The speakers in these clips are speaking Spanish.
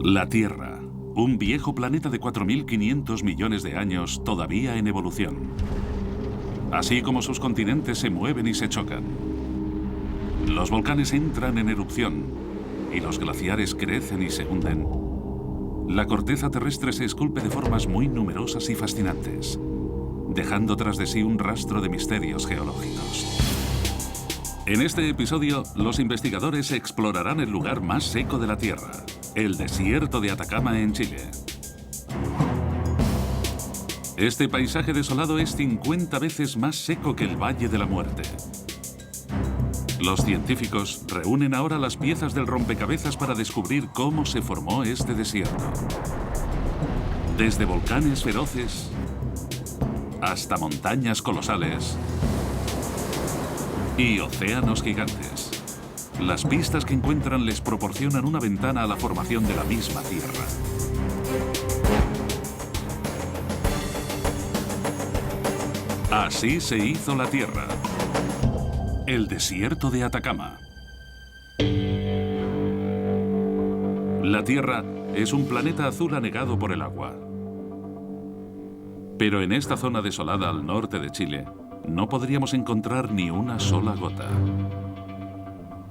La Tierra, un viejo planeta de 4.500 millones de años todavía en evolución. Así como sus continentes se mueven y se chocan. Los volcanes entran en erupción y los glaciares crecen y se hunden. La corteza terrestre se esculpe de formas muy numerosas y fascinantes, dejando tras de sí un rastro de misterios geológicos. En este episodio, los investigadores explorarán el lugar más seco de la Tierra, el desierto de Atacama en Chile. Este paisaje desolado es 50 veces más seco que el Valle de la Muerte. Los científicos reúnen ahora las piezas del rompecabezas para descubrir cómo se formó este desierto. Desde volcanes feroces hasta montañas colosales y océanos gigantes. Las pistas que encuentran les proporcionan una ventana a la formación de la misma Tierra. Así se hizo la Tierra. El desierto de Atacama. La Tierra es un planeta azul anegado por el agua. Pero en esta zona desolada al norte de Chile, no podríamos encontrar ni una sola gota.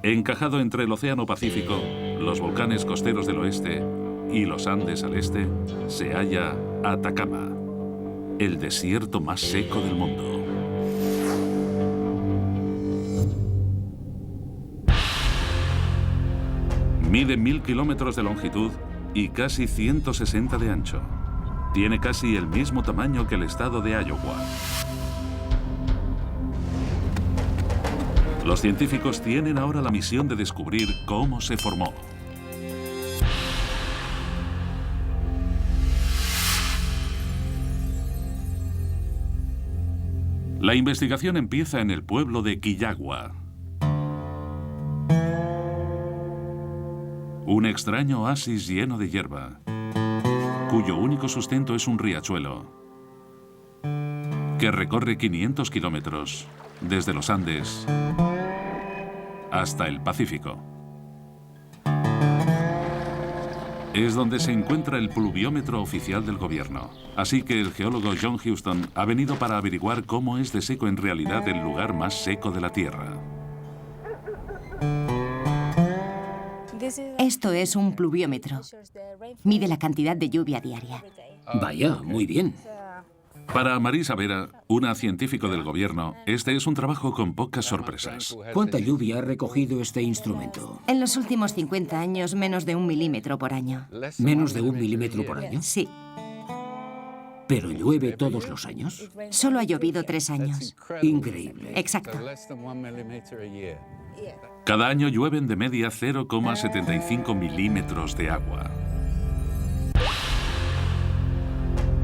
Encajado entre el Océano Pacífico, los volcanes costeros del oeste y los Andes al este, se halla Atacama, el desierto más seco del mundo. Mide 1000 kilómetros de longitud y casi 160 de ancho. Tiene casi el mismo tamaño que el estado de Iowa. Los científicos tienen ahora la misión de descubrir cómo se formó. La investigación empieza en el pueblo de Quillagua. Un extraño oasis lleno de hierba, cuyo único sustento es un riachuelo que recorre 500 kilómetros desde los Andes hasta el Pacífico. Es donde se encuentra el pluviómetro oficial del gobierno. Así que el geólogo John Houston ha venido para averiguar cómo es de seco en realidad el lugar más seco de la Tierra. Esto es un pluviómetro. Mide la cantidad de lluvia diaria. Vaya, muy bien. Para Marisa Vera, una científico del gobierno, este es un trabajo con pocas sorpresas. ¿Cuánta lluvia ha recogido este instrumento? En los últimos 50 años, menos de 1 milímetro por año. ¿Menos de 1 milímetro por año? Sí. ¿Pero llueve todos los años? Solo ha llovido 3 años. Increíble. Exacto. Cada año llueven de media 0,75 milímetros de agua.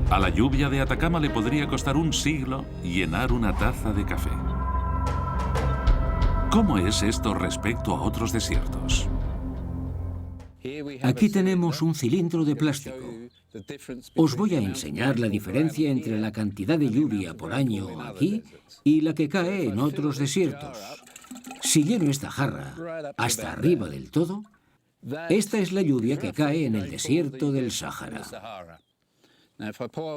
A la lluvia de Atacama le podría costar un siglo llenar una taza de café. ¿Cómo es esto respecto a otros desiertos? Aquí tenemos un cilindro de plástico. Os voy a enseñar la diferencia entre la cantidad de lluvia por año aquí y la que cae en otros desiertos. Si lleno esta jarra hasta arriba del todo, esta es la lluvia que cae en el desierto del Sáhara.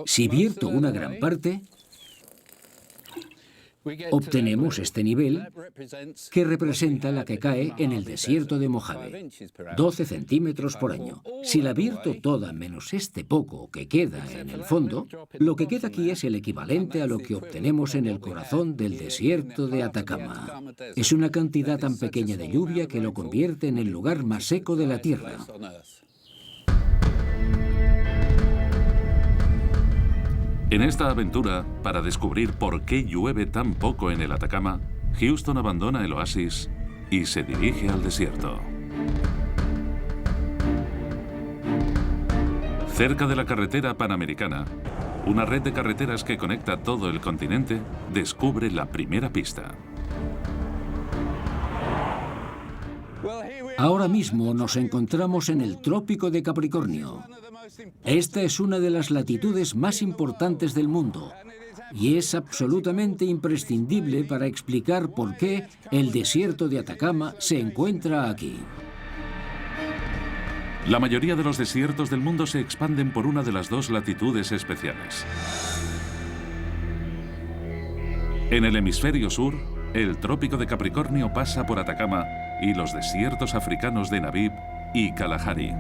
Si vierto una gran parte, obtenemos este nivel que representa la que cae en el desierto de Mojave, 12 centímetros por año. Si la vierto toda menos este poco que queda en el fondo, lo que queda aquí es el equivalente a lo que obtenemos en el corazón del desierto de Atacama. Es una cantidad tan pequeña de lluvia que lo convierte en el lugar más seco de la Tierra. En esta aventura, para descubrir por qué llueve tan poco en el Atacama, Houston abandona el oasis y se dirige al desierto. Cerca de la carretera panamericana, una red de carreteras que conecta todo el continente, descubre la primera pista. Ahora mismo nos encontramos en el Trópico de Capricornio. Esta es una de las latitudes más importantes del mundo y es absolutamente imprescindible para explicar por qué el desierto de Atacama se encuentra aquí. La mayoría de los desiertos del mundo se expanden por una de las dos latitudes especiales. En el hemisferio sur, el trópico de Capricornio pasa por Atacama y los desiertos africanos de Namib y Kalahari.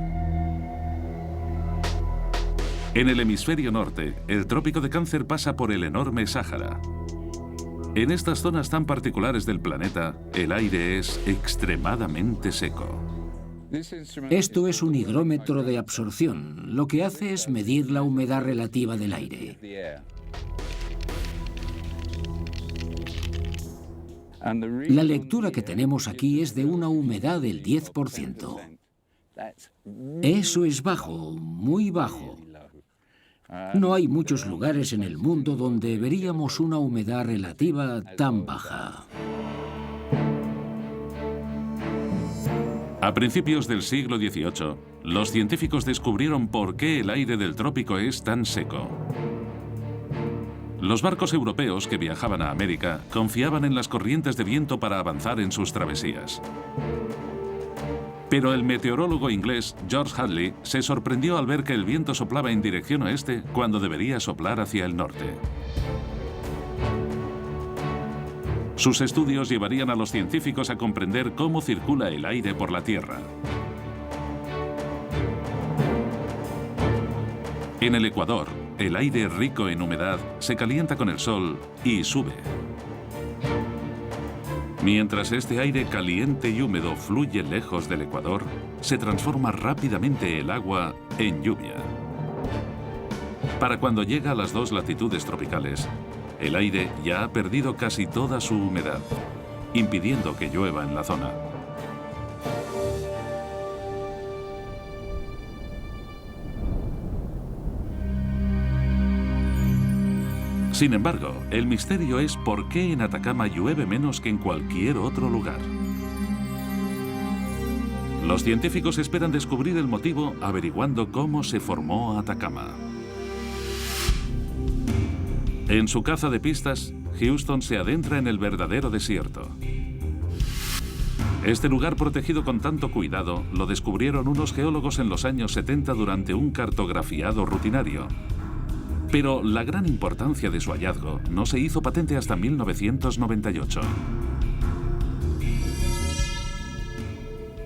En el hemisferio norte, el trópico de Cáncer pasa por el enorme Sáhara. En estas zonas tan particulares del planeta, el aire es extremadamente seco. Esto es un higrómetro de absorción. Lo que hace es medir la humedad relativa del aire. La lectura que tenemos aquí es de una humedad del 10%. Eso es bajo, muy bajo. No hay muchos lugares en el mundo donde veríamos una humedad relativa tan baja. A principios del siglo XVIII, los científicos descubrieron por qué el aire del trópico es tan seco. Los barcos europeos que viajaban a América confiaban en las corrientes de viento para avanzar en sus travesías. Pero el meteorólogo inglés George Hadley se sorprendió al ver que el viento soplaba en dirección oeste cuando debería soplar hacia el norte. Sus estudios llevarían a los científicos a comprender cómo circula el aire por la Tierra. En el Ecuador, el aire rico en humedad se calienta con el sol y sube. Mientras este aire caliente y húmedo fluye lejos del Ecuador, se transforma rápidamente el agua en lluvia. Para cuando llega a las dos latitudes tropicales, el aire ya ha perdido casi toda su humedad, impidiendo que llueva en la zona. Sin embargo, el misterio es por qué en Atacama llueve menos que en cualquier otro lugar. Los científicos esperan descubrir el motivo averiguando cómo se formó Atacama. En su caza de pistas, Houston se adentra en el verdadero desierto. Este lugar protegido con tanto cuidado lo descubrieron unos geólogos en los años 70 durante un cartografiado rutinario. Pero la gran importancia de su hallazgo no se hizo patente hasta 1998.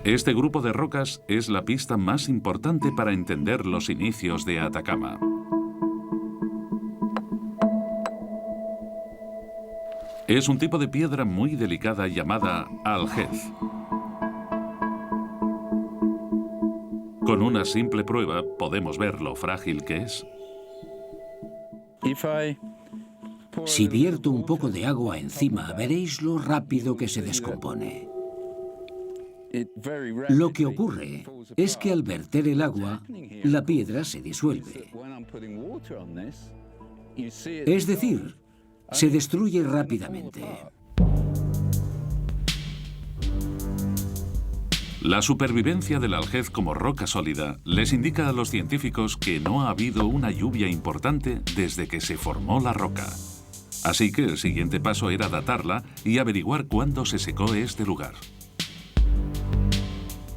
Este grupo de rocas es la pista más importante para entender los inicios de Atacama. Es un tipo de piedra muy delicada llamada aljez. Con una simple prueba podemos ver lo frágil que es. Si vierto un poco de agua encima, veréis lo rápido que se descompone. Lo que ocurre es que al verter el agua, la piedra se disuelve. Es decir, se destruye rápidamente. La supervivencia del aljez como roca sólida les indica a los científicos que no ha habido una lluvia importante desde que se formó la roca. Así que el siguiente paso era datarla y averiguar cuándo se secó este lugar.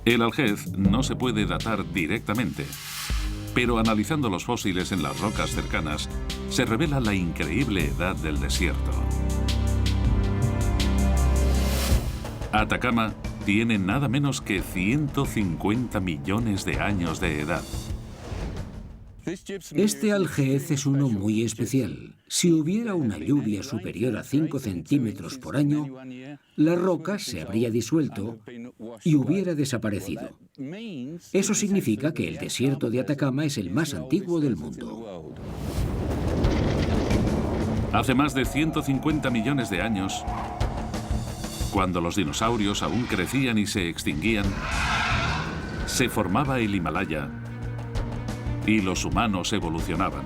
El aljez no se puede datar directamente, pero analizando los fósiles en las rocas cercanas, se revela la increíble edad del desierto. Atacama tiene nada menos que 150 millones de años de edad. Este aljez es uno muy especial. Si hubiera una lluvia superior a 5 centímetros por año, la roca se habría disuelto y hubiera desaparecido. Eso significa que el desierto de Atacama es el más antiguo del mundo. Hace más de 150 millones de años, cuando los dinosaurios aún crecían y se extinguían, se formaba el Himalaya y los humanos evolucionaban.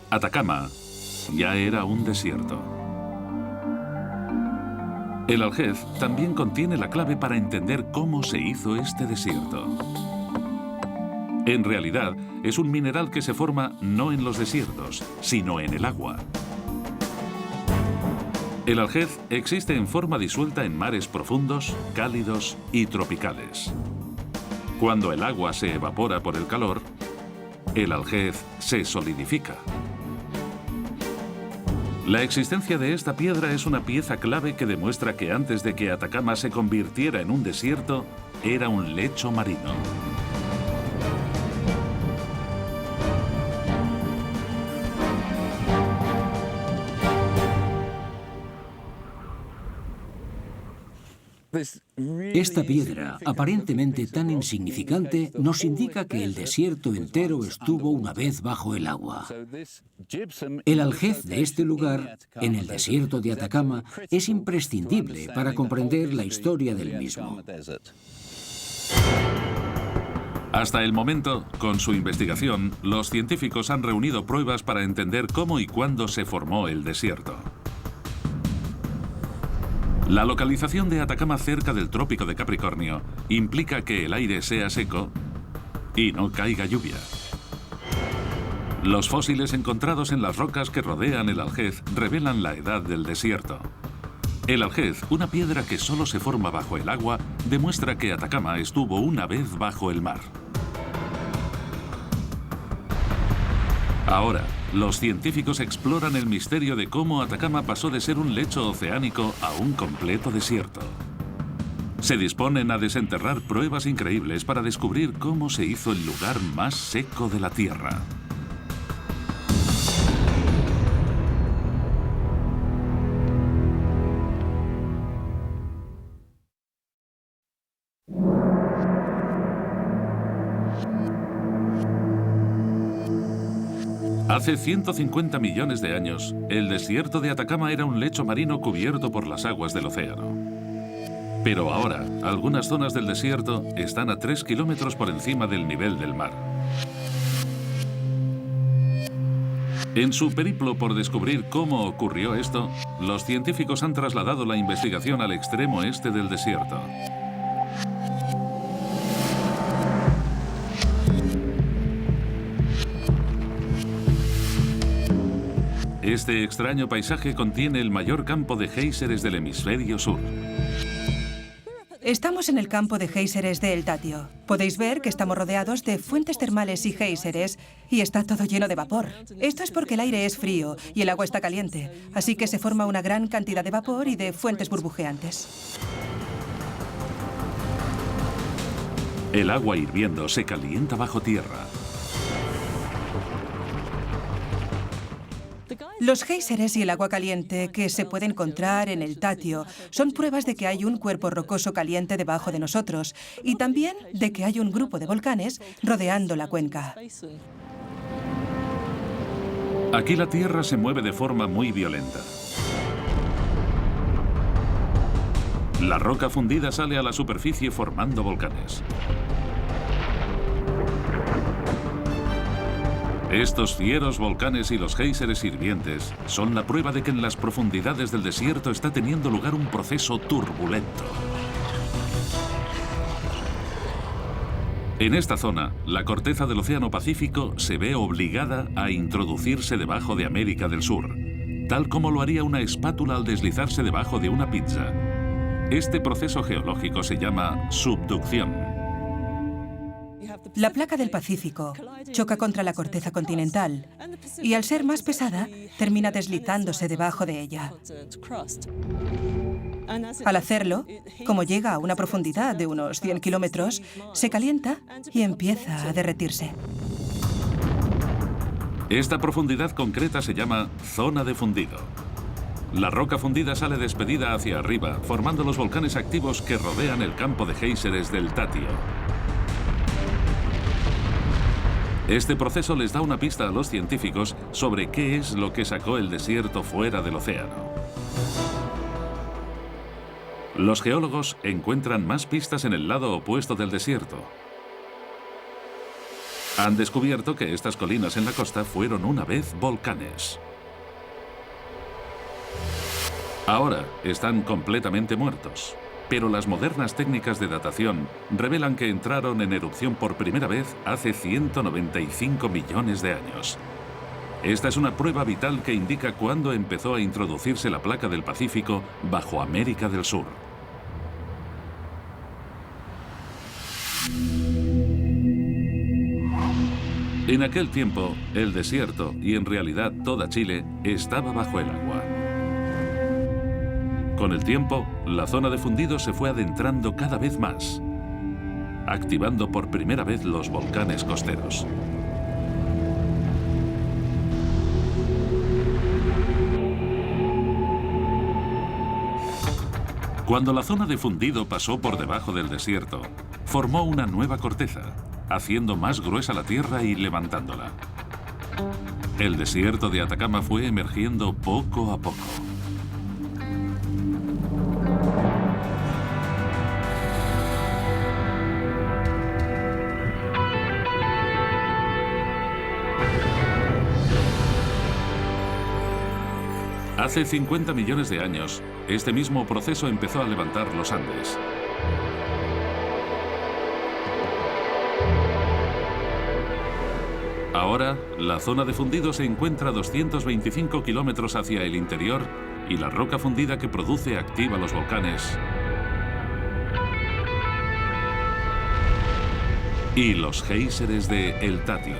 Atacama ya era un desierto. El aljez también contiene la clave para entender cómo se hizo este desierto. En realidad, es un mineral que se forma no en los desiertos, sino en el agua. El aljez existe en forma disuelta en mares profundos, cálidos y tropicales. Cuando el agua se evapora por el calor, el aljez se solidifica. La existencia de esta piedra es una pieza clave que demuestra que antes de que Atacama se convirtiera en un desierto, era un lecho marino. Esta piedra, aparentemente tan insignificante, nos indica que el desierto entero estuvo una vez bajo el agua. El aljez de este lugar, en el desierto de Atacama, es imprescindible para comprender la historia del mismo. Hasta el momento, con su investigación, los científicos han reunido pruebas para entender cómo y cuándo se formó el desierto. La localización de Atacama cerca del Trópico de Capricornio implica que el aire sea seco y no caiga lluvia. Los fósiles encontrados en las rocas que rodean el aljez revelan la edad del desierto. El aljez, una piedra que solo se forma bajo el agua, demuestra que Atacama estuvo una vez bajo el mar. Ahora, los científicos exploran el misterio de cómo Atacama pasó de ser un lecho oceánico a un completo desierto. Se disponen a desenterrar pruebas increíbles para descubrir cómo se hizo el lugar más seco de la Tierra. Hace 150 millones de años, el desierto de Atacama era un lecho marino cubierto por las aguas del océano. Pero ahora, algunas zonas del desierto están a 3 kilómetros por encima del nivel del mar. En su periplo por descubrir cómo ocurrió esto, los científicos han trasladado la investigación al extremo este del desierto. Este extraño paisaje contiene el mayor campo de géiseres del hemisferio sur. Estamos en el campo de géiseres de El Tatio. Podéis ver que estamos rodeados de fuentes termales y géiseres y está todo lleno de vapor. Esto es porque el aire es frío y el agua está caliente, así que se forma una gran cantidad de vapor y de fuentes burbujeantes. El agua hirviendo se calienta bajo tierra. Los géiseres y el agua caliente que se puede encontrar en El Tatio son pruebas de que hay un cuerpo rocoso caliente debajo de nosotros y también de que hay un grupo de volcanes rodeando la cuenca. Aquí la tierra se mueve de forma muy violenta. La roca fundida sale a la superficie formando volcanes. Estos fieros volcanes y los géiseres hirvientes son la prueba de que en las profundidades del desierto está teniendo lugar un proceso turbulento. En esta zona, la corteza del Océano Pacífico se ve obligada a introducirse debajo de América del Sur, tal como lo haría una espátula al deslizarse debajo de una pizza. Este proceso geológico se llama subducción. La placa del Pacífico choca contra la corteza continental y al ser más pesada, termina deslizándose debajo de ella. Al hacerlo, como llega a una profundidad de unos 100 kilómetros, se calienta y empieza a derretirse. Esta profundidad concreta se llama zona de fundido. La roca fundida sale despedida hacia arriba, formando los volcanes activos que rodean el campo de géiseres del Tatio. Este proceso les da una pista a los científicos sobre qué es lo que sacó el desierto fuera del océano. Los geólogos encuentran más pistas en el lado opuesto del desierto. Han descubierto que estas colinas en la costa fueron una vez volcanes. Ahora están completamente muertos. Pero las modernas técnicas de datación revelan que entraron en erupción por primera vez hace 195 millones de años. Esta es una prueba vital que indica cuándo empezó a introducirse la placa del Pacífico bajo América del Sur. En aquel tiempo, el desierto, y en realidad toda Chile, estaba bajo el agua. Con el tiempo, la zona de fundido se fue adentrando cada vez más, activando por primera vez los volcanes costeros. Cuando la zona de fundido pasó por debajo del desierto, formó una nueva corteza, haciendo más gruesa la tierra y levantándola. El desierto de Atacama fue emergiendo poco a poco. Hace 50 millones de años, este mismo proceso empezó a levantar los Andes. Ahora, la zona de fundido se encuentra a 225 kilómetros hacia el interior y la roca fundida que produce activa los volcanes y los géiseres de El Tatio.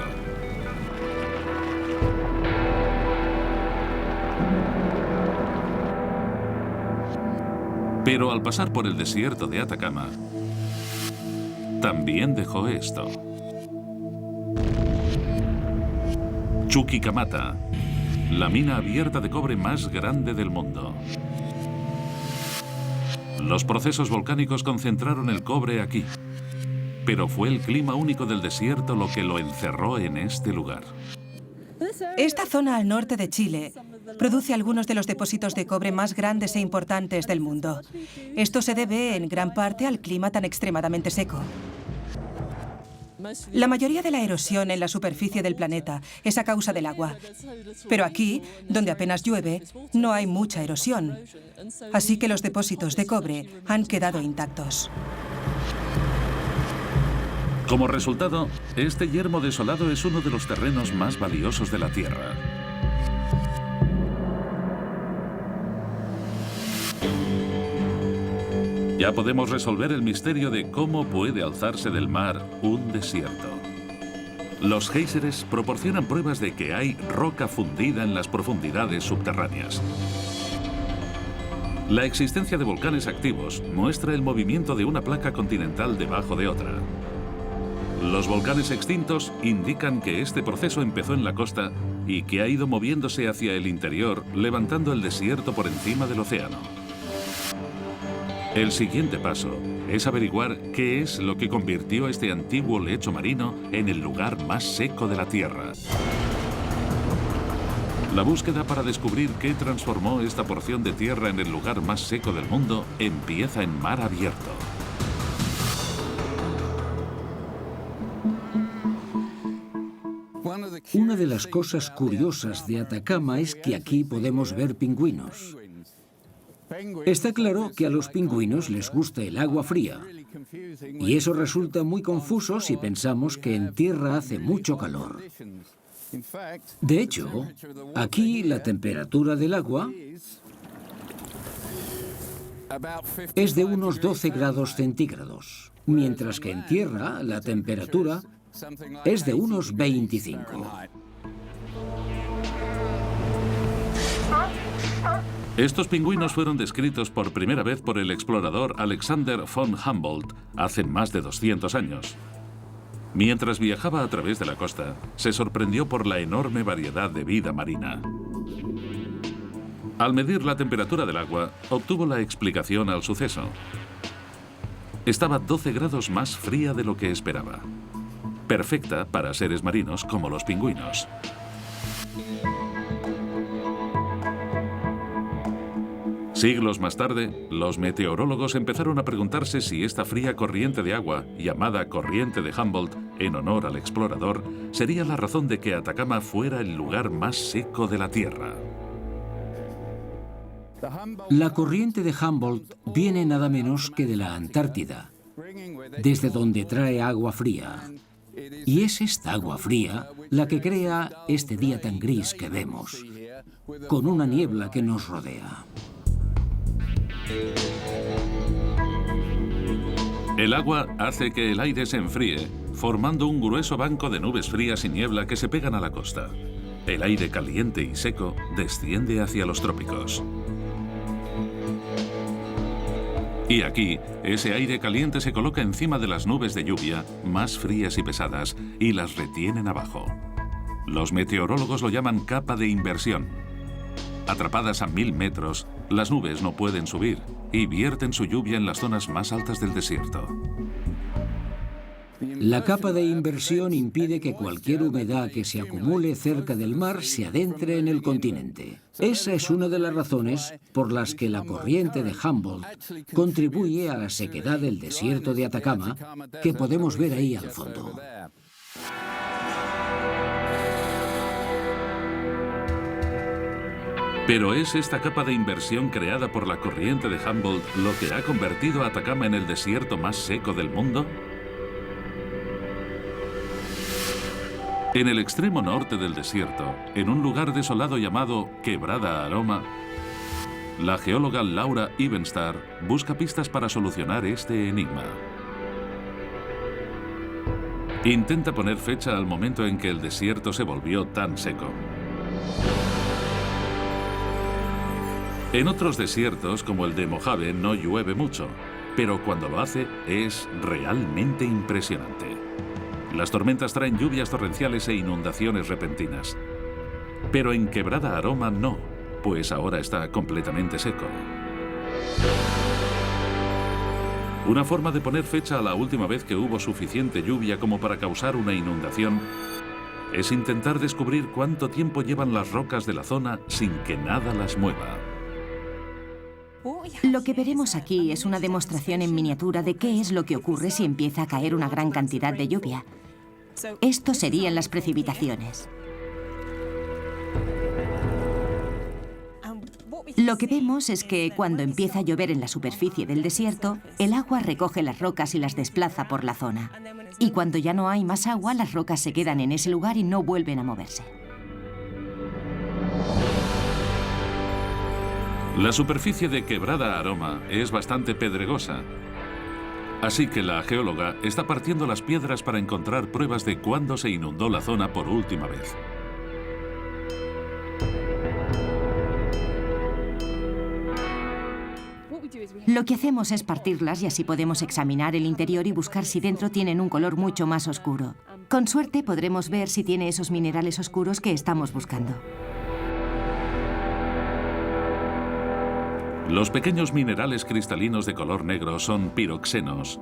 Pero al pasar por el desierto de Atacama, también dejó esto. Chuquicamata, la mina abierta de cobre más grande del mundo. Los procesos volcánicos concentraron el cobre aquí, pero fue el clima único del desierto lo que lo encerró en este lugar. Esta zona al norte de Chile produce algunos de los depósitos de cobre más grandes e importantes del mundo. Esto se debe en gran parte al clima tan extremadamente seco. La mayoría de la erosión en la superficie del planeta es a causa del agua. Pero aquí, donde apenas llueve, no hay mucha erosión. Así que los depósitos de cobre han quedado intactos. Como resultado, este yermo desolado es uno de los terrenos más valiosos de la Tierra. Ya podemos resolver el misterio de cómo puede alzarse del mar un desierto. Los géiseres proporcionan pruebas de que hay roca fundida en las profundidades subterráneas. La existencia de volcanes activos muestra el movimiento de una placa continental debajo de otra. Los volcanes extintos indican que este proceso empezó en la costa y que ha ido moviéndose hacia el interior, levantando el desierto por encima del océano. El siguiente paso es averiguar qué es lo que convirtió este antiguo lecho marino en el lugar más seco de la Tierra. La búsqueda para descubrir qué transformó esta porción de tierra en el lugar más seco del mundo empieza en mar abierto. Una de las cosas curiosas de Atacama es que aquí podemos ver pingüinos. Está claro que a los pingüinos les gusta el agua fría, y eso resulta muy confuso si pensamos que en tierra hace mucho calor. De hecho, aquí la temperatura del agua es de unos 12 grados centígrados, mientras que en tierra la temperatura es de unos 25. Estos pingüinos fueron descritos por primera vez por el explorador Alexander von Humboldt hace más de 200 años. Mientras viajaba a través de la costa, se sorprendió por la enorme variedad de vida marina. Al medir la temperatura del agua, obtuvo la explicación al suceso. Estaba 12 grados más fría de lo que esperaba. Perfecta para seres marinos como los pingüinos. Siglos más tarde, los meteorólogos empezaron a preguntarse si esta fría corriente de agua, llamada corriente de Humboldt en honor al explorador, sería la razón de que Atacama fuera el lugar más seco de la Tierra. La corriente de Humboldt viene nada menos que de la Antártida, desde donde trae agua fría. Y es esta agua fría la que crea este día tan gris que vemos, con una niebla que nos rodea. El agua hace que el aire se enfríe formando un grueso banco de nubes frías y niebla que se pegan a la costa. El aire caliente y seco desciende hacia los trópicos. Y aquí, ese aire caliente se coloca encima de las nubes de lluvia, más frías y pesadas, y las retienen abajo. Los meteorólogos lo llaman capa de inversión. Atrapadas a 1000 metros, las nubes no pueden subir y vierten su lluvia en las zonas más altas del desierto. La capa de inversión impide que cualquier humedad que se acumule cerca del mar se adentre en el continente. Esa es una de las razones por las que la corriente de Humboldt contribuye a la sequedad del desierto de Atacama, que podemos ver ahí al fondo. Pero ¿es esta capa de inversión creada por la corriente de Humboldt lo que ha convertido a Atacama en el desierto más seco del mundo? En el extremo norte del desierto, en un lugar desolado llamado Quebrada Aroma, la geóloga Laura Evenstar busca pistas para solucionar este enigma. Intenta poner fecha al momento en que el desierto se volvió tan seco. En otros desiertos, como el de Mojave, no llueve mucho, pero cuando lo hace es realmente impresionante. Las tormentas traen lluvias torrenciales e inundaciones repentinas. Pero en Quebrada Aroma no, pues ahora está completamente seco. Una forma de poner fecha a la última vez que hubo suficiente lluvia como para causar una inundación es intentar descubrir cuánto tiempo llevan las rocas de la zona sin que nada las mueva. Lo que veremos aquí es una demostración en miniatura de qué es lo que ocurre si empieza a caer una gran cantidad de lluvia. Esto serían las precipitaciones. Lo que vemos es que cuando empieza a llover en la superficie del desierto, el agua recoge las rocas y las desplaza por la zona. Y cuando ya no hay más agua, las rocas se quedan en ese lugar y no vuelven a moverse. La superficie de Quebrada Aroma es bastante pedregosa, así que la geóloga está partiendo las piedras para encontrar pruebas de cuándo se inundó la zona por última vez. Lo que hacemos es partirlas y así podemos examinar el interior y buscar si dentro tienen un color mucho más oscuro. Con suerte podremos ver si tiene esos minerales oscuros que estamos buscando. Los pequeños minerales cristalinos de color negro son piroxenos.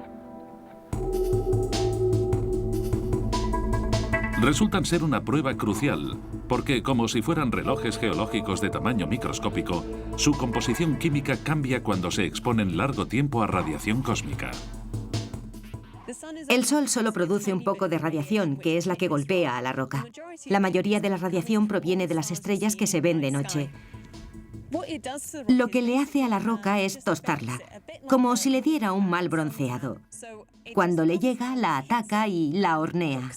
Resultan ser una prueba crucial, porque como si fueran relojes geológicos de tamaño microscópico, su composición química cambia cuando se exponen largo tiempo a radiación cósmica. El Sol solo produce un poco de radiación, que es la que golpea a la roca. La mayoría de la radiación proviene de las estrellas que se ven de noche. Lo que le hace a la roca es tostarla, como si le diera un mal bronceado. Cuando le llega, la ataca y la hornea.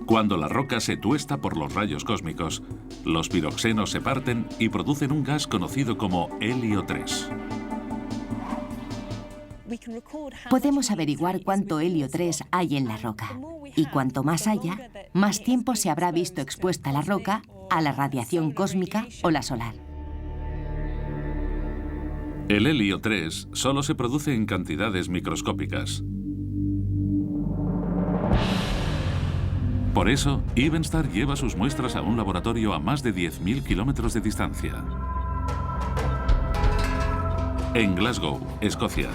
Cuando la roca se tuesta por los rayos cósmicos, los piroxenos se parten y producen un gas conocido como helio 3. Podemos averiguar cuánto helio 3 hay en la roca. Y cuanto más haya, más tiempo se habrá visto expuesta la roca a la radiación cósmica o la solar. El helio 3 solo se produce en cantidades microscópicas. Por eso, Evenstar lleva sus muestras a un laboratorio a más de 10.000 kilómetros de distancia. En Glasgow, Escocia.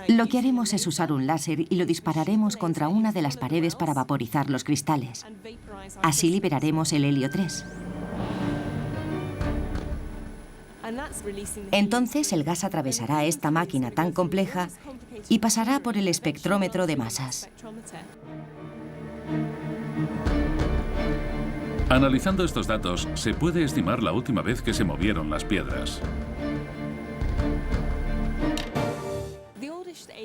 Lo que haremos es usar un láser y lo dispararemos contra una de las paredes para vaporizar los cristales. Así liberaremos el helio 3. Entonces el gas atravesará esta máquina tan compleja y pasará por el espectrómetro de masas. Analizando estos datos, se puede estimar la última vez que se movieron las piedras.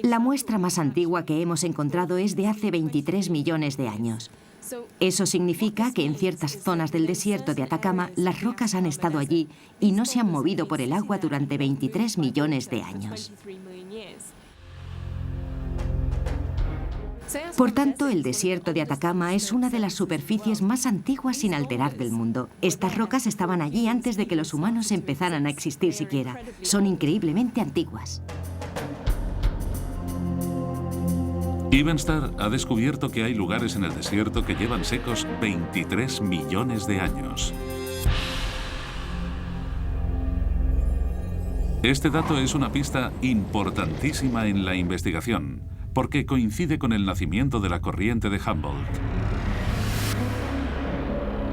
La muestra más antigua que hemos encontrado es de hace 23 millones de años. Eso significa que en ciertas zonas del desierto de Atacama las rocas han estado allí y no se han movido por el agua durante 23 millones de años. Por tanto, el desierto de Atacama es una de las superficies más antiguas sin alterar del mundo. Estas rocas estaban allí antes de que los humanos empezaran a existir siquiera. Son increíblemente antiguas. Evenstar ha descubierto que hay lugares en el desierto que llevan secos 23 millones de años. Este dato es una pista importantísima en la investigación, porque coincide con el nacimiento de la corriente de Humboldt.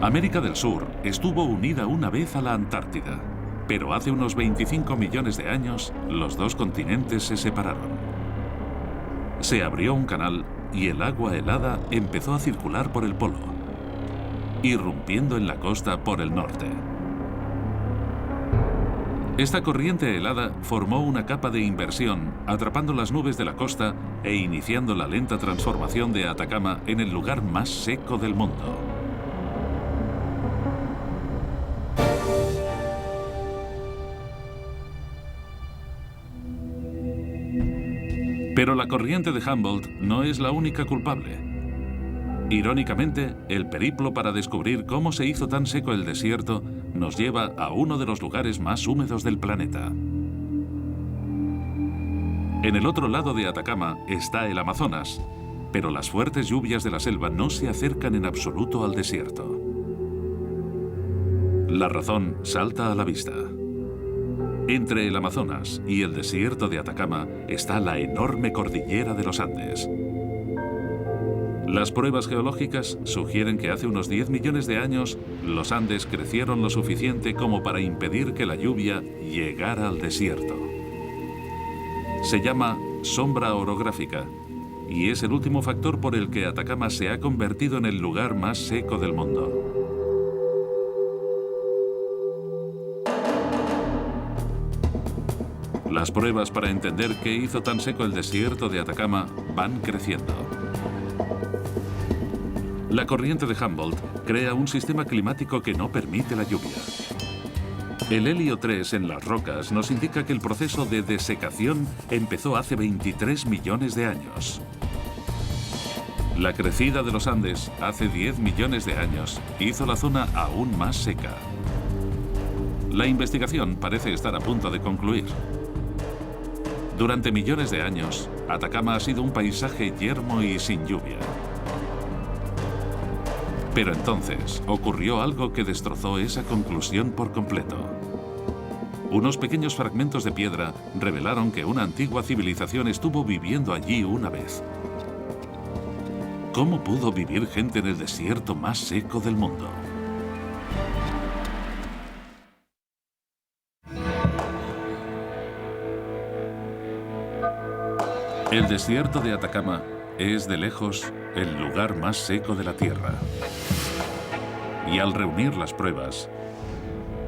América del Sur estuvo unida una vez a la Antártida, pero hace unos 25 millones de años los dos continentes se separaron. Se abrió un canal y el agua helada empezó a circular por el polo, irrumpiendo en la costa por el norte. Esta corriente helada formó una capa de inversión, atrapando las nubes de la costa e iniciando la lenta transformación de Atacama en el lugar más seco del mundo. Pero la corriente de Humboldt no es la única culpable. Irónicamente, el periplo para descubrir cómo se hizo tan seco el desierto nos lleva a uno de los lugares más húmedos del planeta. En el otro lado de Atacama está el Amazonas, pero las fuertes lluvias de la selva no se acercan en absoluto al desierto. La razón salta a la vista. Entre el Amazonas y el desierto de Atacama está la enorme cordillera de los Andes. Las pruebas geológicas sugieren que hace unos 10 millones de años los Andes crecieron lo suficiente como para impedir que la lluvia llegara al desierto. Se llama sombra orográfica y es el último factor por el que Atacama se ha convertido en el lugar más seco del mundo. Las pruebas para entender qué hizo tan seco el desierto de Atacama van creciendo. La corriente de Humboldt crea un sistema climático que no permite la lluvia. El helio 3 en las rocas nos indica que el proceso de desecación empezó hace 23 millones de años. La crecida de los Andes hace 10 millones de años hizo la zona aún más seca. La investigación parece estar a punto de concluir. Durante millones de años, Atacama ha sido un paisaje yermo y sin lluvia. Pero entonces ocurrió algo que destrozó esa conclusión por completo. Unos pequeños fragmentos de piedra revelaron que una antigua civilización estuvo viviendo allí una vez. ¿Cómo pudo vivir gente en el desierto más seco del mundo? El desierto de Atacama es de lejos el lugar más seco de la Tierra. Y al reunir las pruebas,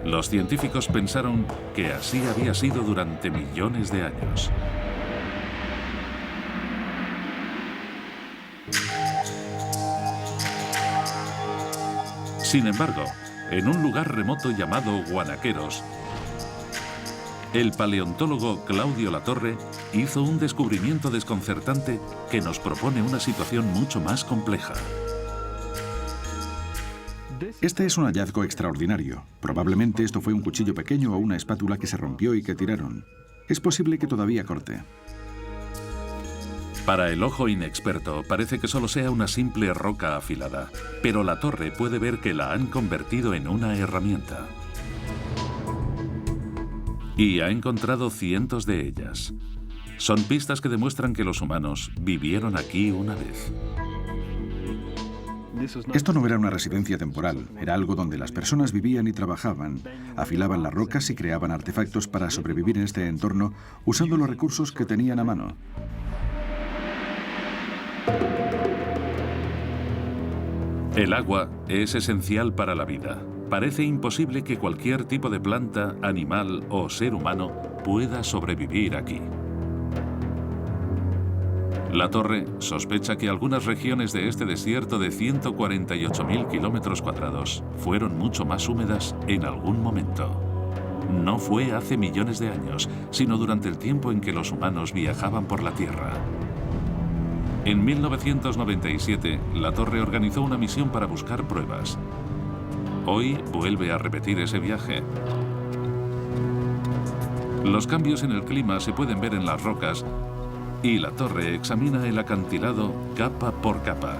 los científicos pensaron que así había sido durante millones de años. Sin embargo, en un lugar remoto llamado Guanaqueros, el paleontólogo Claudio Latorre hizo un descubrimiento desconcertante que nos propone una situación mucho más compleja. Este es un hallazgo extraordinario. Probablemente esto fue un cuchillo pequeño o una espátula que se rompió y que tiraron. Es posible que todavía corte. Para el ojo inexperto parece que solo sea una simple roca afilada, pero Latorre puede ver que la han convertido en una herramienta. Y ha encontrado cientos de ellas. Son pistas que demuestran que los humanos vivieron aquí una vez. Esto no era una residencia temporal, era algo donde las personas vivían y trabajaban, afilaban las rocas y creaban artefactos para sobrevivir en este entorno usando los recursos que tenían a mano. El agua es esencial para la vida. Parece imposible que cualquier tipo de planta, animal o ser humano pueda sobrevivir aquí. La torre sospecha que algunas regiones de este desierto de 148.000 kilómetros cuadrados fueron mucho más húmedas en algún momento. No fue hace millones de años, sino durante el tiempo en que los humanos viajaban por la Tierra. En 1997, la torre organizó una misión para buscar pruebas. Hoy vuelve a repetir ese viaje. Los cambios en el clima se pueden ver en las rocas y la torre examina el acantilado capa por capa.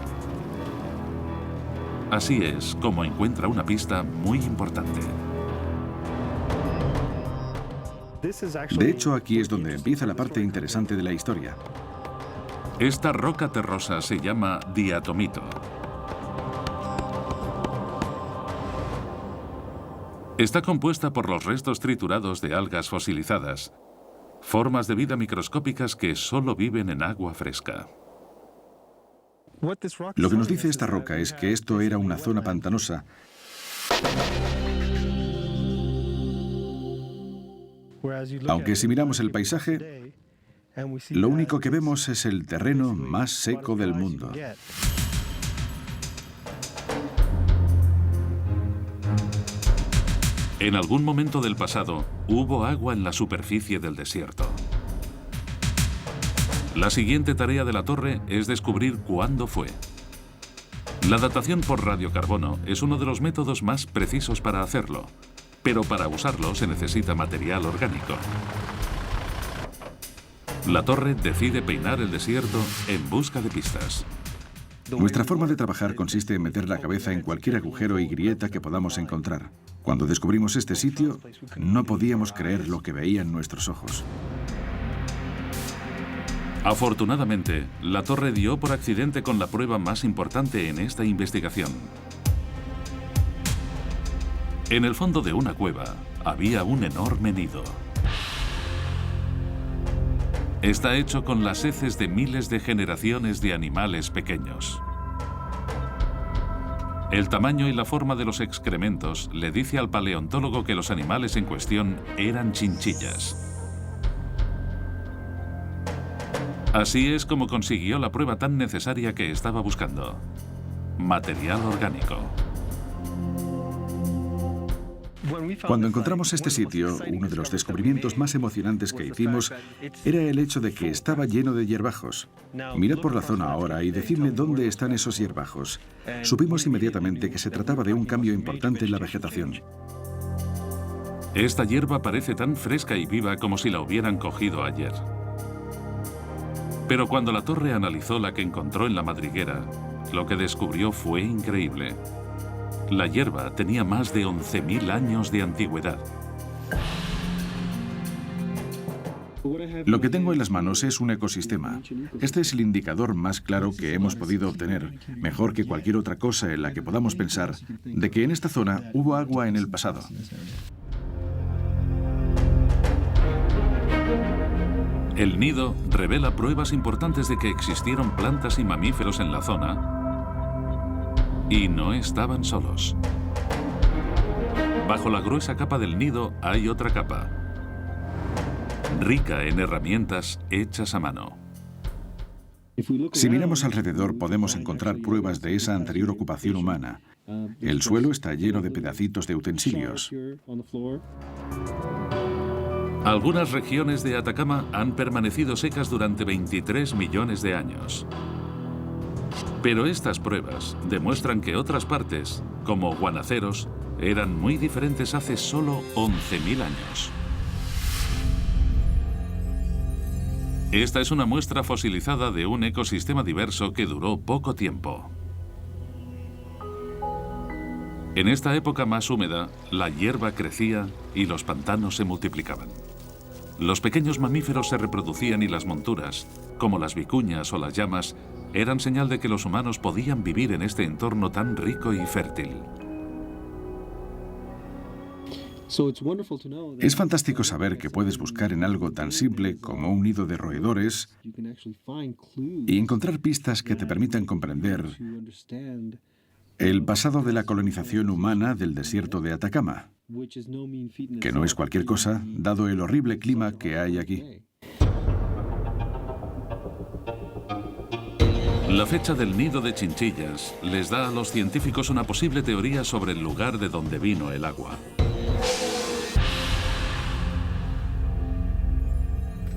Así es como encuentra una pista muy importante. De hecho, aquí es donde empieza la parte interesante de la historia. Esta roca terrosa se llama diatomito. Está compuesta por los restos triturados de algas fosilizadas, formas de vida microscópicas que solo viven en agua fresca. Lo que nos dice esta roca es que esto era una zona pantanosa aunque si miramos el paisaje, lo único que vemos es el terreno más seco del mundo. En algún momento del pasado, hubo agua en la superficie del desierto. La siguiente tarea de la torre es descubrir cuándo fue. La datación por radiocarbono es uno de los métodos más precisos para hacerlo, pero para usarlo se necesita material orgánico. La torre decide peinar el desierto en busca de pistas. Nuestra forma de trabajar consiste en meter la cabeza en cualquier agujero y grieta que podamos encontrar. Cuando descubrimos este sitio, no podíamos creer lo que veían nuestros ojos. Afortunadamente, la torre dio por accidente con la prueba más importante en esta investigación. En el fondo de una cueva había un enorme nido. Está hecho con las heces de miles de generaciones de animales pequeños. El tamaño y la forma de los excrementos le dice al paleontólogo que los animales en cuestión eran chinchillas. Así es como consiguió la prueba tan necesaria que estaba buscando: material orgánico. Cuando encontramos este sitio, uno de los descubrimientos más emocionantes que hicimos era el hecho de que estaba lleno de hierbajos. Mirad por la zona ahora y decidme dónde están esos hierbajos. Supimos inmediatamente que se trataba de un cambio importante en la vegetación. Esta hierba parece tan fresca y viva como si la hubieran cogido ayer. Pero cuando la torre analizó la que encontró en la madriguera, lo que descubrió fue increíble. La hierba tenía más de 11.000 años de antigüedad. Lo que tengo en las manos es un ecosistema. Este es el indicador más claro que hemos podido obtener, mejor que cualquier otra cosa en la que podamos pensar, de que en esta zona hubo agua en el pasado. El nido revela pruebas importantes de que existieron plantas y mamíferos en la zona y no estaban solos. Bajo la gruesa capa del nido hay otra capa, rica en herramientas hechas a mano. Si miramos alrededor podemos encontrar pruebas de esa anterior ocupación humana. El suelo está lleno de pedacitos de utensilios. Algunas regiones de Atacama han permanecido secas durante 23 millones de años. Pero estas pruebas demuestran que otras partes, como Guanaceros, eran muy diferentes hace solo 11.000 años. Esta es una muestra fosilizada de un ecosistema diverso que duró poco tiempo. En esta época más húmeda, la hierba crecía y los pantanos se multiplicaban. Los pequeños mamíferos se reproducían y las monturas, como las vicuñas o las llamas, eran señal de que los humanos podían vivir en este entorno tan rico y fértil. Es fantástico saber que puedes buscar en algo tan simple como un nido de roedores y encontrar pistas que te permitan comprender el pasado de la colonización humana del desierto de Atacama, que no es cualquier cosa, dado el horrible clima que hay aquí. La fecha del nido de chinchillas les da a los científicos una posible teoría sobre el lugar de donde vino el agua.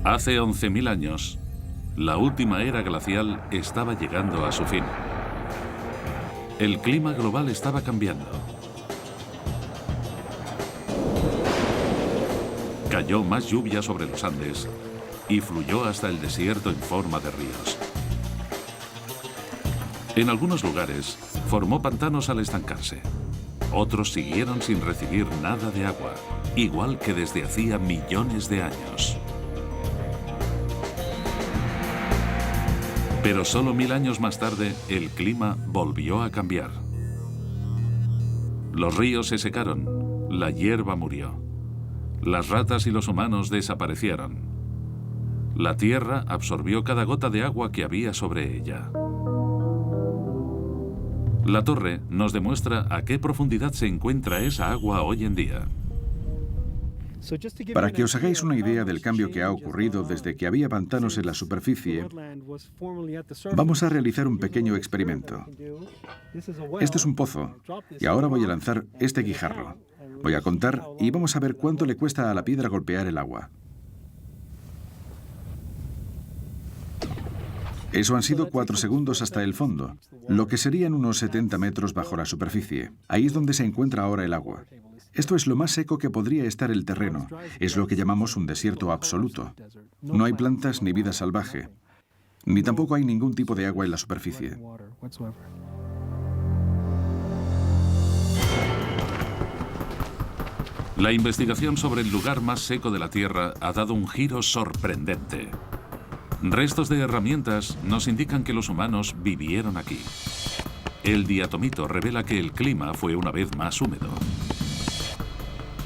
Hace 11.000 años, la última era glacial estaba llegando a su fin. El clima global estaba cambiando. Cayó más lluvia sobre los Andes y fluyó hasta el desierto en forma de ríos. En algunos lugares, formó pantanos al estancarse. Otros siguieron sin recibir nada de agua, igual que desde hacía millones de años. Pero solo 1000 años más tarde, el clima volvió a cambiar. Los ríos se secaron, la hierba murió. Las ratas y los humanos desaparecieron. La tierra absorbió cada gota de agua que había sobre ella. La torre nos demuestra a qué profundidad se encuentra esa agua hoy en día. Para que os hagáis una idea del cambio que ha ocurrido desde que había pantanos en la superficie, vamos a realizar un pequeño experimento. Este es un pozo, y ahora voy a lanzar este guijarro. Voy a contar y vamos a ver cuánto le cuesta a la piedra golpear el agua. Eso han sido 4 segundos hasta el fondo, lo que serían unos 70 metros bajo la superficie. Ahí es donde se encuentra ahora el agua. Esto es lo más seco que podría estar el terreno. Es lo que llamamos un desierto absoluto. No hay plantas ni vida salvaje, ni tampoco hay ningún tipo de agua en la superficie. La investigación sobre el lugar más seco de la Tierra ha dado un giro sorprendente. Restos de herramientas nos indican que los humanos vivieron aquí. El diatomito revela que el clima fue una vez más húmedo.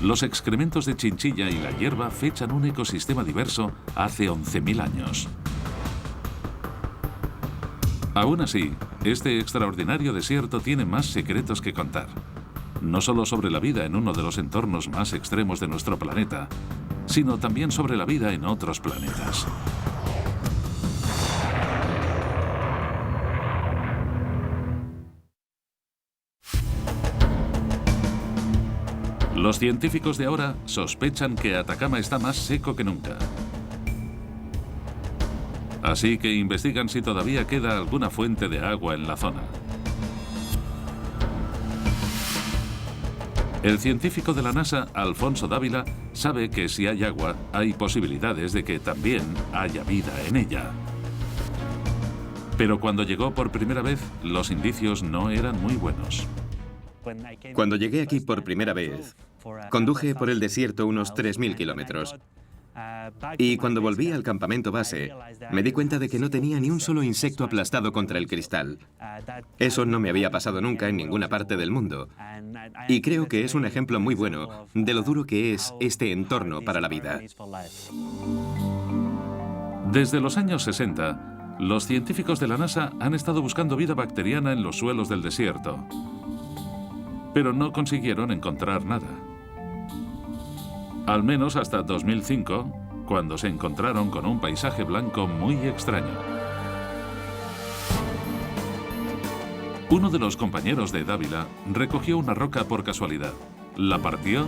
Los excrementos de chinchilla y la hierba fechan un ecosistema diverso hace 11.000 años. Aún así, este extraordinario desierto tiene más secretos que contar. No solo sobre la vida en uno de los entornos más extremos de nuestro planeta, sino también sobre la vida en otros planetas. Los científicos de ahora sospechan que Atacama está más seco que nunca. Así que investigan si todavía queda alguna fuente de agua en la zona. El científico de la NASA, Alfonso Dávila, sabe que si hay agua, hay posibilidades de que también haya vida en ella. Pero cuando llegó por primera vez, los indicios no eran muy buenos. Cuando llegué aquí por primera vez, conduje por el desierto unos 3.000 kilómetros. Y cuando volví al campamento base, me di cuenta de que no tenía ni un solo insecto aplastado contra el cristal. Eso no me había pasado nunca en ninguna parte del mundo. Y creo que es un ejemplo muy bueno de lo duro que es este entorno para la vida. Desde los años 60, los científicos de la NASA han estado buscando vida bacteriana en los suelos del desierto. Pero no consiguieron encontrar nada. Al menos hasta 2005, cuando se encontraron con un paisaje blanco muy extraño. Uno de los compañeros de Dávila recogió una roca por casualidad, la partió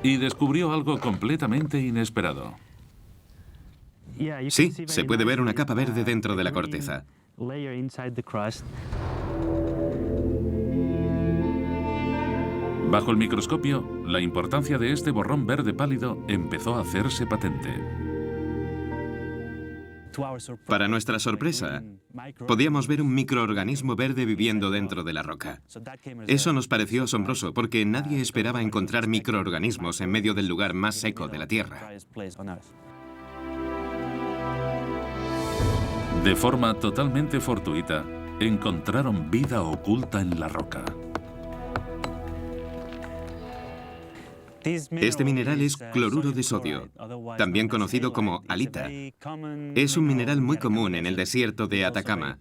y descubrió algo completamente inesperado. Sí, se puede ver una capa verde dentro de la corteza. Bajo el microscopio, la importancia de este borrón verde pálido empezó a hacerse patente. Para nuestra sorpresa, podíamos ver un microorganismo verde viviendo dentro de la roca. Eso nos pareció asombroso porque nadie esperaba encontrar microorganismos en medio del lugar más seco de la Tierra. De forma totalmente fortuita, encontraron vida oculta en la roca. Este mineral es cloruro de sodio, también conocido como halita. Es un mineral muy común en el desierto de Atacama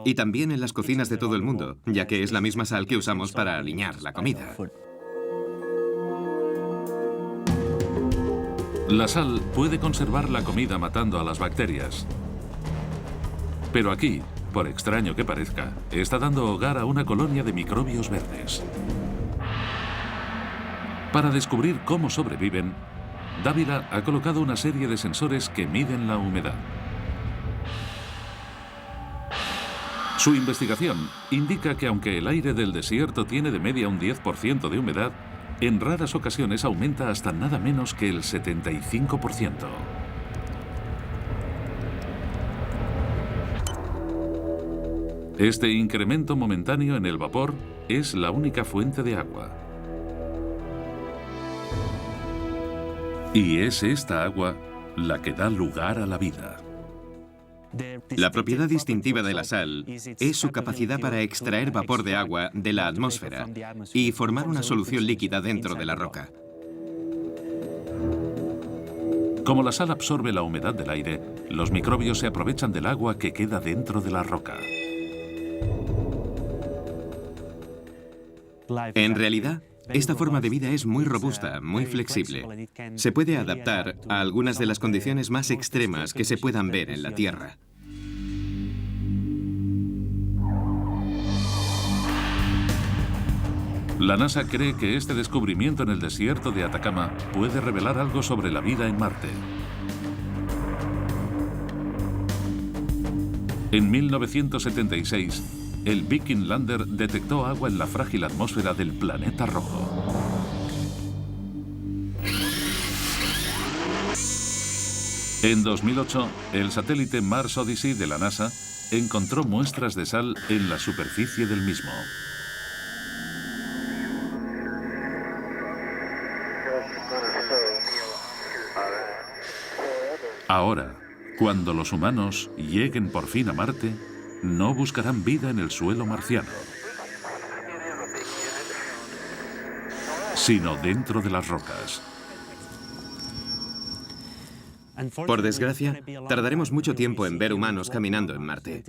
y también en las cocinas de todo el mundo, ya que es la misma sal que usamos para aliñar la comida. La sal puede conservar la comida matando a las bacterias. Pero aquí, por extraño que parezca, está dando hogar a una colonia de microbios verdes. Para descubrir cómo sobreviven, Dávila ha colocado una serie de sensores que miden la humedad. Su investigación indica que aunque el aire del desierto tiene de media un 10% de humedad, en raras ocasiones aumenta hasta nada menos que el 75%. Este incremento momentáneo en el vapor es la única fuente de agua. Y es esta agua la que da lugar a la vida. La propiedad distintiva de la sal es su capacidad para extraer vapor de agua de la atmósfera y formar una solución líquida dentro de la roca. Como la sal absorbe la humedad del aire, los microbios se aprovechan del agua que queda dentro de la roca. En realidad, esta forma de vida es muy robusta, muy flexible. Se puede adaptar a algunas de las condiciones más extremas que se puedan ver en la Tierra. La NASA cree que este descubrimiento en el desierto de Atacama puede revelar algo sobre la vida en Marte. En 1976, el Viking Lander detectó agua en la frágil atmósfera del planeta rojo. En 2008, el satélite Mars Odyssey de la NASA encontró muestras de sal en la superficie del mismo. Ahora, cuando los humanos lleguen por fin a Marte, no buscarán vida en el suelo marciano, sino dentro de las rocas. Por desgracia, tardaremos mucho tiempo en ver humanos caminando en Marte.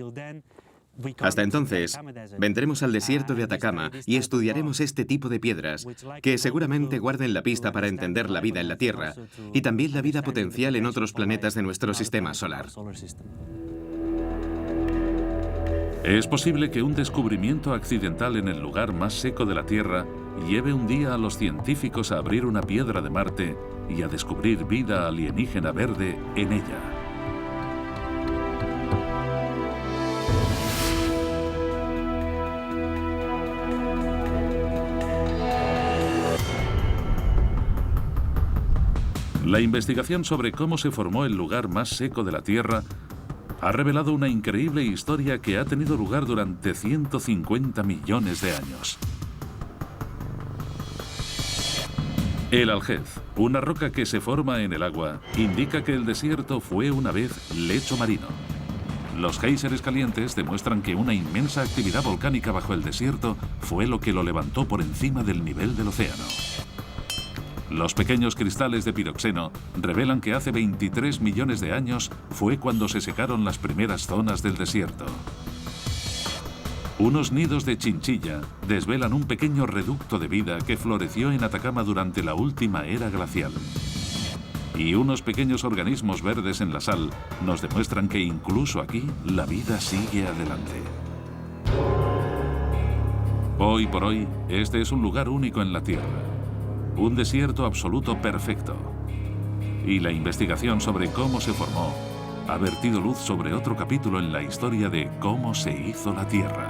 Hasta entonces, vendremos al desierto de Atacama y estudiaremos este tipo de piedras que seguramente guarden la pista para entender la vida en la Tierra y también la vida potencial en otros planetas de nuestro sistema solar. Es posible que un descubrimiento accidental en el lugar más seco de la Tierra lleve un día a los científicos a abrir una piedra de Marte y a descubrir vida alienígena verde en ella. La investigación sobre cómo se formó el lugar más seco de la Tierra ha revelado una increíble historia que ha tenido lugar durante 150 millones de años. El aljez, una roca que se forma en el agua, indica que el desierto fue una vez lecho marino. Los géiseres calientes demuestran que una inmensa actividad volcánica bajo el desierto fue lo que lo levantó por encima del nivel del océano. Los pequeños cristales de piroxeno revelan que hace 23 millones de años fue cuando se secaron las primeras zonas del desierto. Unos nidos de chinchilla desvelan un pequeño reducto de vida que floreció en Atacama durante la última era glacial. Y unos pequeños organismos verdes en la sal nos demuestran que incluso aquí la vida sigue adelante. Hoy por hoy, este es un lugar único en la Tierra. Un desierto absoluto perfecto. Y la investigación sobre cómo se formó ha vertido luz sobre otro capítulo en la historia de cómo se hizo la Tierra.